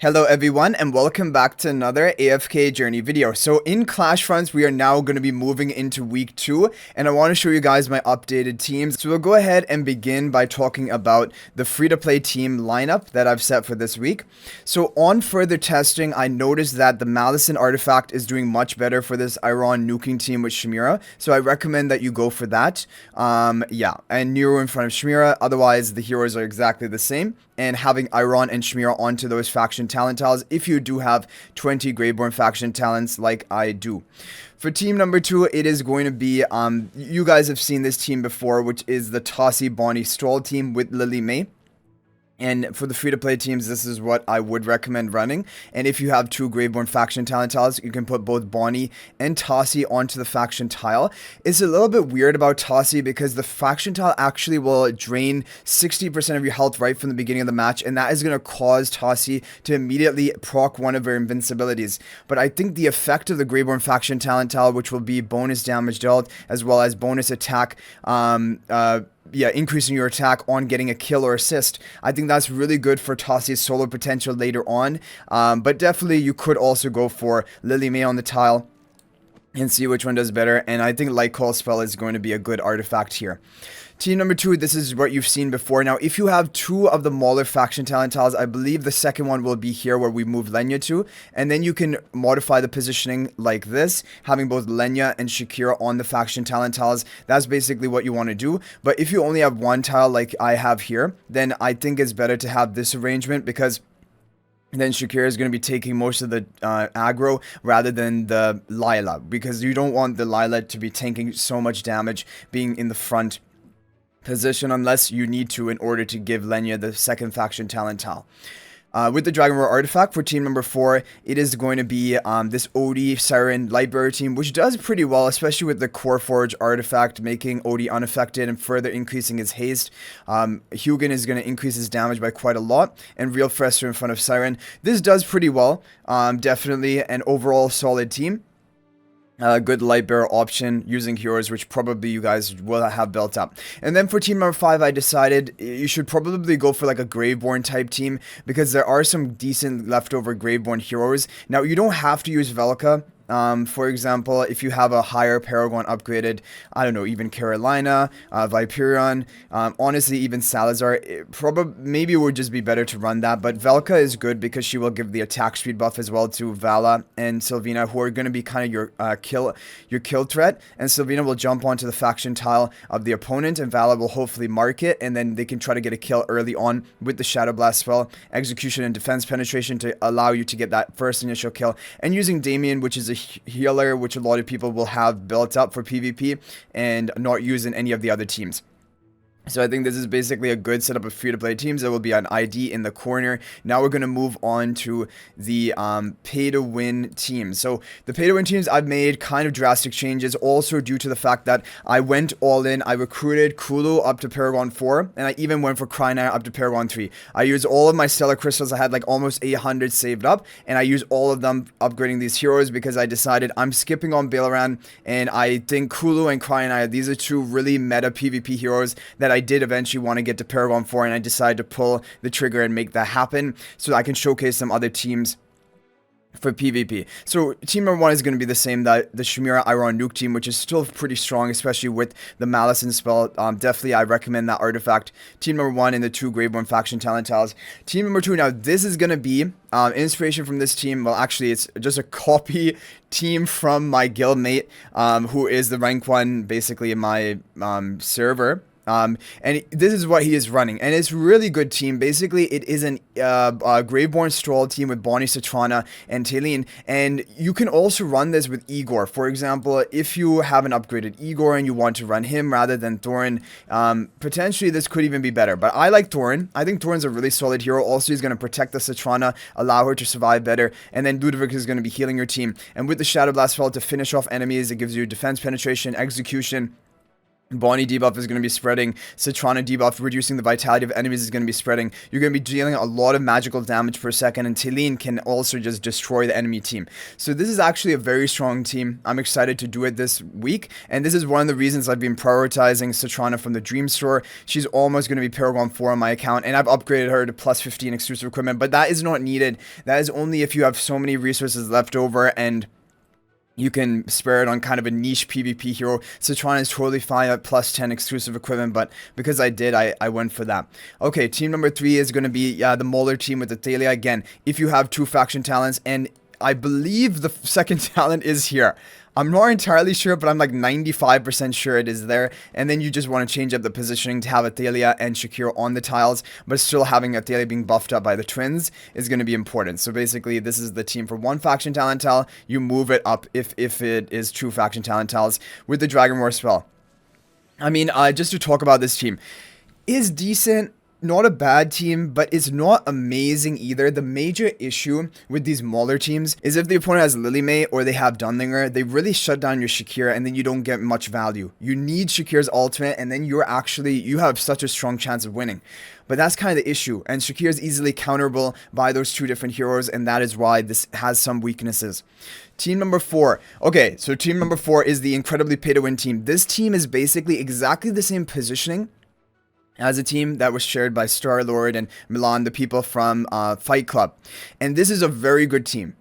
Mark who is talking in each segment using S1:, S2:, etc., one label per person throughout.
S1: Hello everyone and welcome back to another AFK journey video. So in Clashfronts we are now going to be moving into week 2 and I want to show you guys my updated teams. So we'll go ahead and begin by talking about the free-to-play team lineup that I've set for this week. So on further testing I noticed that the Malison artifact is doing much better for this Iron nuking team with Shimira. So I recommend that you go for that. Yeah, and Nero in front of Shimira, otherwise the heroes are exactly the same. And having Iron and Shimira onto those faction talent tiles if you do have 20 Graveborn faction talents like I do. For team number 2, it is going to be, you guys have seen this team before, which is the Tossy Bonnie Stroll team with Lily May. And for the free-to-play teams, this is what I would recommend running. And if you have 2 Graveborn faction talent tiles, you can put both Bonnie and Tossy onto the faction tile. It's a little bit weird about Tossy because the faction tile actually will drain 60% of your health right from the beginning of the match. And that is going to cause Tossy to immediately proc one of her invincibilities. But I think the effect of the Graveborn faction talent tile, which will be bonus damage dealt as well as bonus attack, increasing your attack on getting a kill or assist. I think that's really good for Tossy's solo potential later on. But definitely you could also go for Lily May on the tile and see which one does better. And I think Light Call Spell is going to be a good artifact here. Team number 2, this is what you've seen before. Now, if you have 2 of the Mauler faction talent tiles, I believe the second one will be here where we move Lenya to. And then you can modify the positioning like this, having both Lenya and Shakira on the faction talent tiles. That's basically what you want to do. But if you only have 1 tile like I have here, then I think it's better to have this arrangement because then Shakira is going to be taking most of the aggro rather than the Lila, because you don't want the Lila to be tanking so much damage being in the front position unless you need to in order to give Lenya the second faction talent tile. With the Dragon Roar artifact for team number 4, it is going to be this Odie Siren Lightbearer team, which does pretty well, especially with the Core Forge artifact, making Odie unaffected and further increasing his haste. Hugin is going to increase his damage by quite a lot, and Real Fresser in front of Siren. This does pretty well, definitely an overall solid team. Good light bearer option using heroes, which probably you guys will have built up. And then for team number 5, I decided you should probably go for like a Graveborn type team because there are some decent leftover Graveborn heroes. Now, you don't have to use Velka. For example, if you have a higher Paragon upgraded, I don't know, even Carolina, Viperion, honestly, even Salazar, maybe it would just be better to run that. But Velka is good because she will give the attack speed buff as well to Vala and Sylvina, who are going to be kind of your kill threat. And Sylvina will jump onto the faction tile of the opponent, and Vala will hopefully mark it, and then they can try to get a kill early on with the Shadow Blast spell, execution and defense penetration to allow you to get that first initial kill. And using Damien, which is a healer, which a lot of people will have built up for PvP and not use in any of the other teams. So I think this is basically a good setup of free-to-play teams. There will be an ID in the corner. Now we're going to move on to the pay-to-win teams. So the pay-to-win teams, I've made kind of drastic changes, also due to the fact that I went all in. I recruited Kulu up to Paragon 4, and I even went for Cryonaia up to Paragon 3. I used all of my Stellar Crystals. I had like almost 800 saved up, and I used all of them upgrading these heroes because I decided I'm skipping on Bailaran, and I think Kulu and Cryonaia, these are 2 really meta PvP heroes that I did eventually want to get to Paragon 4, and I decided to pull the trigger and make that happen so that I can showcase some other teams for PvP. So team number 1 is going to be the same, the Shimira Iron Nuke team, which is still pretty strong, especially with the Malison spell. Definitely I recommend that artifact. Team number 1 in the 2 Graveborn faction talent tiles. Team number 2, now this is going to be inspiration from this team. Well, actually it's just a copy team from my guild mate, who is the rank 1 basically in my server. And this is what he is running, and it's a really good team. Basically, it is a Graveborn Stroll team with Bonnie, Citrana, and Taline, and you can also run this with Igor. For example, if you have an upgraded Igor and you want to run him rather than Thorin, potentially this could even be better. But I like Thorin. I think Thorin's a really solid hero. Also, he's going to protect the Citrana, allow her to survive better, and then Ludovic is going to be healing your team. And with the Shadow Blast spell to finish off enemies, it gives you defense penetration, execution, Bonnie debuff is going to be spreading. Citrana debuff, reducing the vitality of enemies, is going to be spreading. You're going to be dealing a lot of magical damage per second, and Teline can also just destroy the enemy team. So this is actually a very strong team. I'm excited to do it this week, and this is one of the reasons I've been prioritizing Citrana from the Dream Store. She's almost going to be Paragon 4 on my account, and I've upgraded her to plus 15 exclusive equipment, but that is not needed. That is only if you have so many resources left over, and you can spare it on kind of a niche PvP hero. Citrana is totally fine at plus 10 exclusive equipment, but because I did, I went for that. Okay, team number 3 is going to be the Mauler team with Athalia. Again, if you have 2 faction talents, and I believe the second talent is here. I'm not entirely sure, but I'm like 95% sure it is there. And then you just want to change up the positioning to have Athalia and Shakira on the tiles, but still having Athalia being buffed up by the twins is going to be important. So basically, this is the team for 1 faction talent tile. You move it up if it is 2 faction talent tiles with the Dragon Roar spell. I mean, just to talk about this team, is decent. Not a bad team, but it's not amazing either. The major issue with these Mauler teams is if the opponent has Lily May or they have Dunlinger, they really shut down your Shakira, and then you don't get much value. You need Shakira's ultimate, and then you have such a strong chance of winning. But that's kind of the issue, and Shakira is easily counterable by those 2 different heroes, and that is why this has some weaknesses. Team number 4. Okay, so team number 4 is the incredibly pay-to-win team. This team is basically exactly the same positioning as a team that was shared by Star-Lord and Milan, the people from Fight Club. And this is a very good team.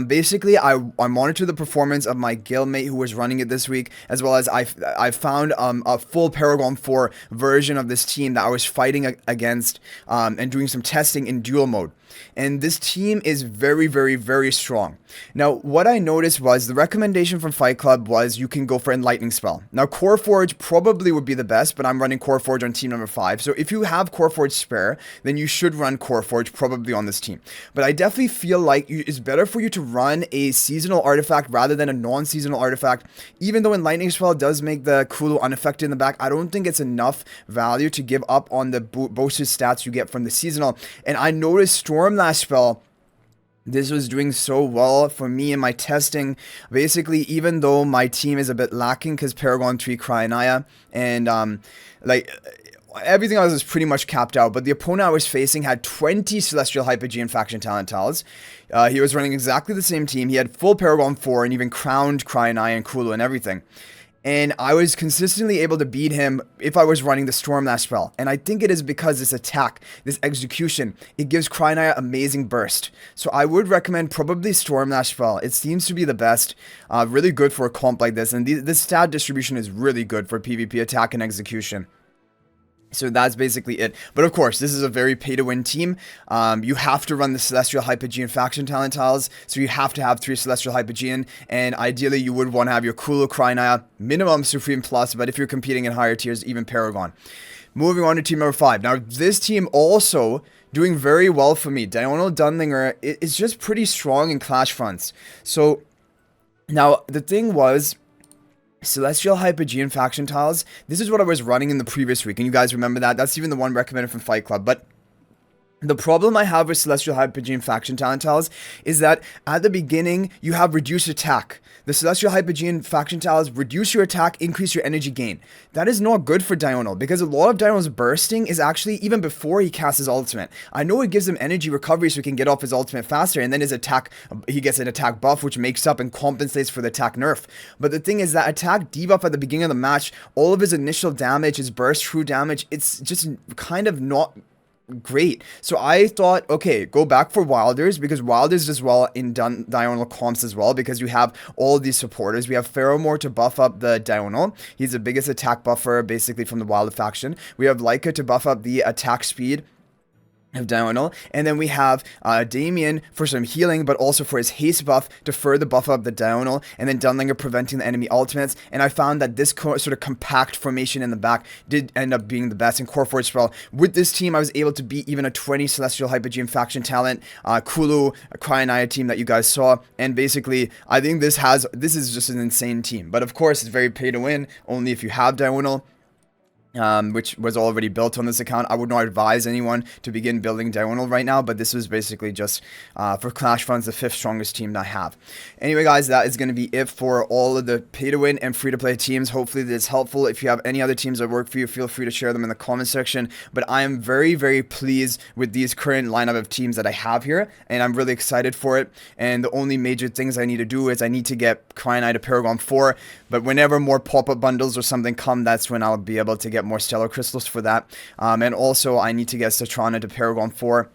S1: Basically, I monitor the performance of my guildmate who was running it this week, as well as I found a full Paragon 4 version of this team that I was fighting against and doing some testing in duel mode. And this team is very, very, very strong. Now, what I noticed was the recommendation from Fight Club was you can go for Enlightening Spell. Now, Core Forge probably would be the best, but I'm running Core Forge on team number 5. So if you have Core Forge spare, then you should run Core Forge probably on this team. But I definitely feel like it's better for you to run a seasonal artifact rather than a non-seasonal artifact. Even though Enlightening Spell does make the Kulu unaffected in the back, I don't think it's enough value to give up on the boosted stats you get from the seasonal. And I noticed Stormlash spell, this was doing so well for me in my testing. Basically, even though my team is a bit lacking because Paragon 3 Cryonaia and like everything else is pretty much capped out, but the opponent I was facing had 20 Celestial Hypogean faction talent tiles. He was running exactly the same team. He had full Paragon 4 and even crowned Cryonaia and Kulu and everything. And I was consistently able to beat him if I was running the Stormlash spell. And I think it is because this attack, this execution, it gives Cryonaia amazing burst. So I would recommend probably Stormlash spell. It seems to be the best. Really good for a comp like this. And this stat distribution is really good for PvP attack and execution. So that's basically it. But of course, this is a very pay-to-win team. You have to run the Celestial Hypogean faction talent tiles. So you have to have 3 Celestial Hypogean. And ideally, you would want to have your Kulu, Cryonaia, minimum Supreme Plus. But if you're competing in higher tiers, even Paragon. Moving on to team number 5. Now, this team also doing very well for me. Dionel Dunlinger is just pretty strong in Clashfronts. So now, the thing was, Celestial Hypogean faction tiles, this is what I was running in the previous week, and you guys remember that. That's even the one recommended from Fight Club. But the problem I have with Celestial Hypogean faction talent tiles is that at the beginning, you have reduced attack. The Celestial Hypogean faction tiles reduce your attack, increase your energy gain. That is not good for Dionel, because a lot of Dionel's bursting is actually even before he casts his ultimate. I know it gives him energy recovery so he can get off his ultimate faster, and then his attack, he gets an attack buff, which makes up and compensates for the attack nerf. But the thing is that attack debuff at the beginning of the match, all of his initial damage, his burst true damage, it's just kind of not great. So I thought, okay, go back for Wilders, because Wilders does well in Dionel comps as well, because you have all these supporters. We have Pheromore to buff up the Dionel. He's the biggest attack buffer basically from the Wilder faction. We have Leica to buff up the attack speed of Dionel, and then we have Damien for some healing, but also for his haste buff to further buff up the Dionel, and then Dunlinger preventing the enemy ultimates. And I found that this sort of compact formation in the back did end up being the best in Core Forge spell. With this team, I was able to beat even a 20 Celestial Hypogean faction talent, Kulu, Cryonaia team that you guys saw. And basically, I think this is just an insane team. But of course, it's very pay to win, only if you have Dionel. which was already built on this account. I would not advise anyone to begin building Dionel right now, but this is basically just for Clashfronts, the 5th strongest team that I have. Anyway, guys, that is going to be it for all of the pay-to-win and free-to-play teams. Hopefully this is helpful. If you have any other teams that work for you, feel free to share them in the comment section. But I am very, very pleased with these current lineup of teams that I have here, and I'm really excited for it. And the only major things I need to do is I need to get Cryonaia to Paragon 4, but whenever more pop-up bundles or something come, that's when I'll be able to get more stellar crystals for that. And also I need to get Citrana to Paragon 4.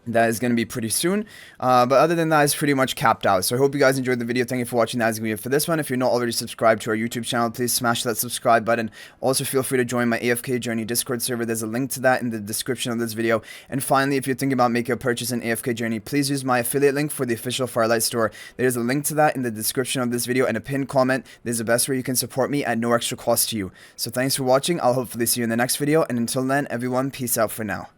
S1: That is going to be pretty soon. But other than that, it's pretty much capped out. So I hope you guys enjoyed the video. Thank you for watching. That is going to be it for this one. If you're not already subscribed to our YouTube channel, please smash that subscribe button. Also, feel free to join my AFK Journey Discord server. There's a link to that in the description of this video. And finally, if you're thinking about making a purchase in AFK Journey, please use my affiliate link for the official Firelight store. There's a link to that in the description of this video and a pinned comment. There's the best way you can support me at no extra cost to you. So thanks for watching. I'll hopefully see you in the next video. And until then, everyone, peace out for now.